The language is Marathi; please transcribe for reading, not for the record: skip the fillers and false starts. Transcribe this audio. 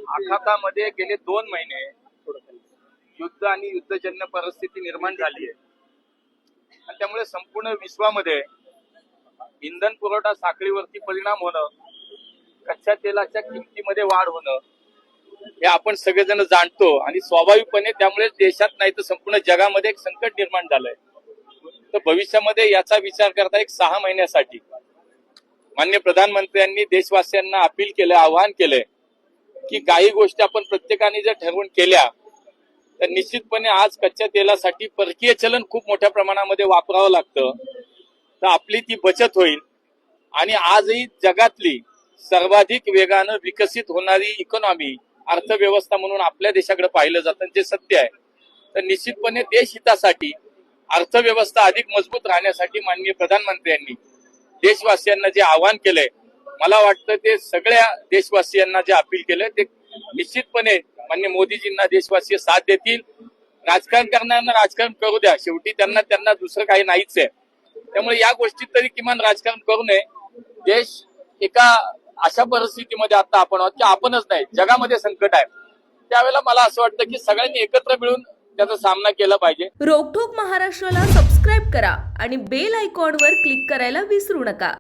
आखातामध्ये गेले 2 महिने युद्ध आणि युद्धजन्य परिस्थिती निर्माण झाली आहे आणि त्यामुळे संपूर्ण विश्वामध्ये इंधन पुरवठा साखळीवरती परिणाम होणं, कच्च्या तेलाच्या किमतीमध्ये वाढ होणं हे आपण सगळेजण जाणतो आणि स्वाभाविकपणे त्यामुळे देशात नाही तर संपूर्ण जगामध्ये एक संकट निर्माण झालंय. तर भविष्यामध्ये याचा विचार करता एक 6 महिन्यासाठी माननीय प्रधानमंत्र्यांनी देशवासियांना अपील केलं, आवाहन केलंय की काही गोष्टी आपण प्रत्येकाने जर ठरवून केल्या तर निश्चितपणे आज कच्च्या तेलासाठी परकीय चलन खूप मोठ्या प्रमाणामध्ये वापरावं लागतं, तर आपली ती बचत होईल आणि आजही जगातली सर्वाधिक वेगानं विकसित होणारी इकॉनॉमी अर्थव्यवस्था म्हणून आपल्या देशाकडे पाहिलं जातं, जे सत्य आहे. तर निश्चितपणे देश हितासाठी अर्थव्यवस्था अधिक मजबूत राहण्यासाठी माननीय प्रधानमंत्र्यांनी देशवासियांना जे आवाहन केलंय, मला वाटतं ते सगळ्या देशवासियांना जे अपील केलंय ते निश्चितपणे माननीय मोदीजींना देशवासी साथ देतील. राजकारण करणाऱ्यांना राजकारण करू द्या, शेवटी त्यांना दुसरं काही नाहीच आहे. त्यामुळे या गोष्टीत तरी किमान राजकारण करू नये. देश एका अशा परिस्थितीमध्ये आता आपण आहोत की आपणच नाही जगामध्ये संकट आहे, त्यावेळेला मला असं वाटतं की सगळ्यांनी एकत्र मिळून त्याचा सामना केला पाहिजे. रोकठोक महाराष्ट्राला सबस्क्राईब करा आणि बेल आयकॉनवर क्लिक करायला विसरू नका.